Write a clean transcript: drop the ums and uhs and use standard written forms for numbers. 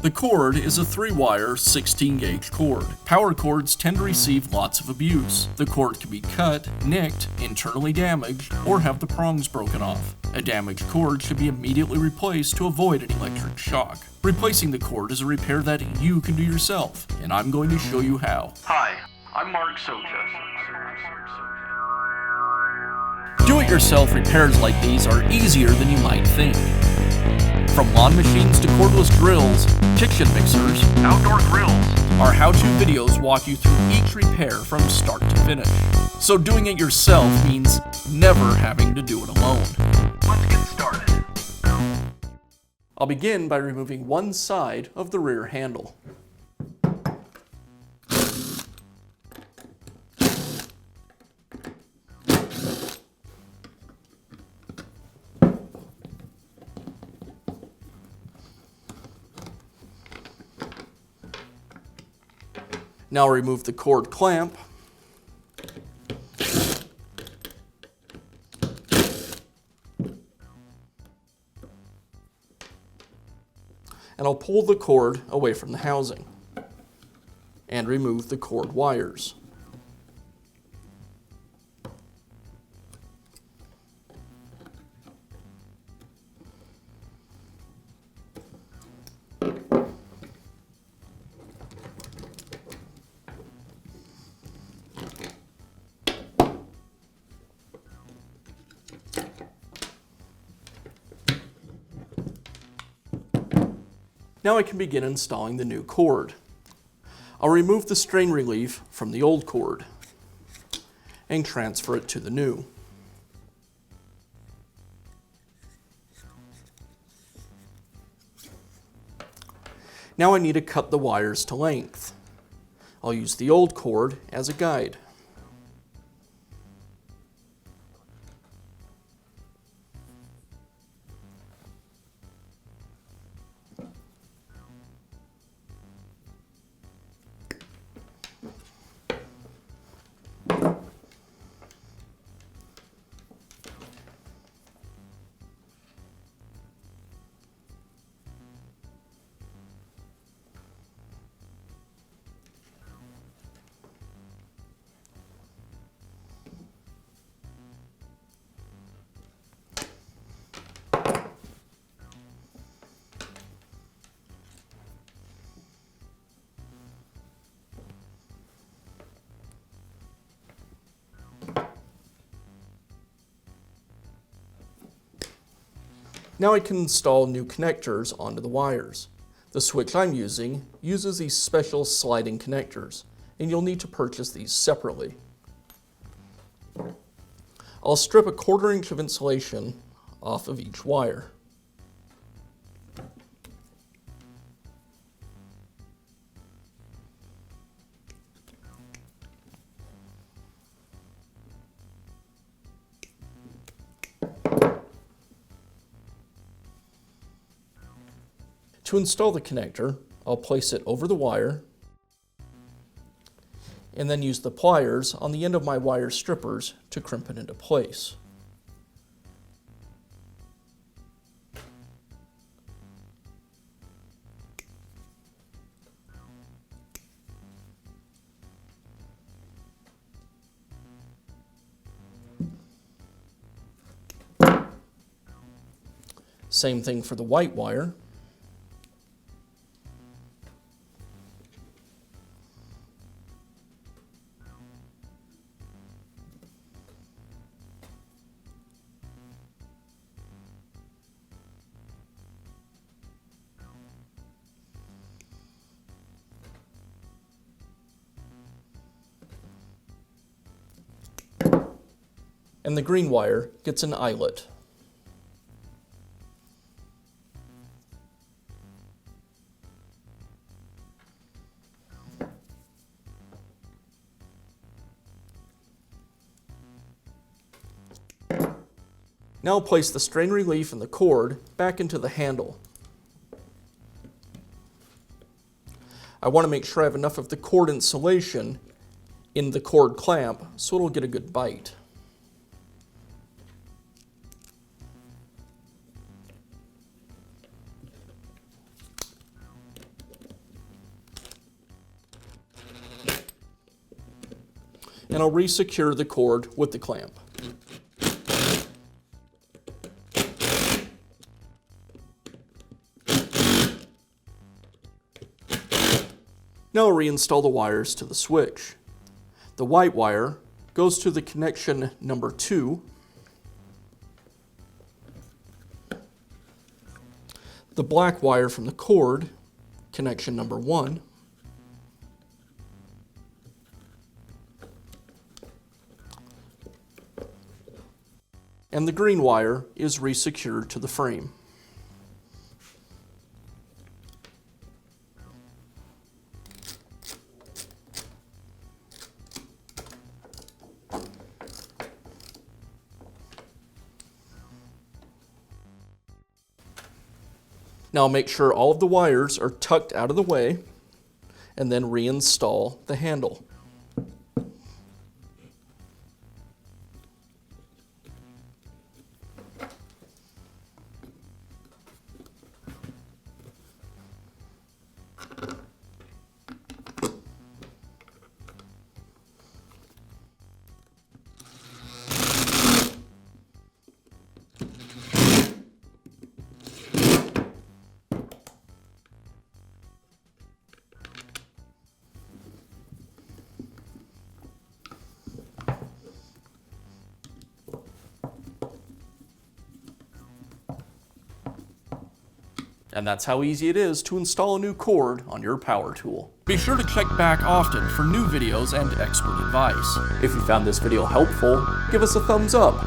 The cord is a 3-wire, 16-gauge cord. Power cords tend to receive lots of abuse. The cord can be cut, nicked, internally damaged, or have the prongs broken off. A damaged cord should be immediately replaced to avoid an electric shock. Replacing the cord is a repair that you can do yourself, and I'm going to show you how. Hi, I'm Mark Socha. Do-it-yourself repairs like these are easier than you might think. From lawn machines to cordless drills, kitchen mixers, Outdoor grills. our how-to videos walk you through each repair from start to finish. So doing it yourself means never having to do it alone. Let's get started. I'll begin by removing one side of the rear handle. Now remove the cord clamp. And I'll pull the cord away from the housing and remove the cord wires. Now I can begin installing the new cord. I'll remove the strain relief from the old cord and transfer it to the new. Now I need to cut the wires to length. I'll use the old cord as a guide. Now I can install new connectors onto the wires. The switch I'm using uses these special sliding connectors, and you'll need to purchase these separately. I'll strip a 1/4 inch of insulation off of each wire. To install the connector, I'll place it over the wire and then use the pliers on the end of my wire strippers to crimp it into place. Same thing for the white wire. And the green wire gets an eyelet. Now I'll place the strain relief and the cord back into the handle. I want to make sure I have enough of the cord insulation in the cord clamp so it'll get a good bite. and I'll resecure the cord with the clamp. Now I'll reinstall the wires to the switch. The white wire goes to the connection number 2. The black wire from the cord, connection number 1. And the green wire is resecured to the frame. Now make sure all of the wires are tucked out of the way and then reinstall the handle. And that's how easy it is to install a new cord on your power tool. Be sure to check back often for new videos and expert advice. If you found this video helpful, give us a thumbs up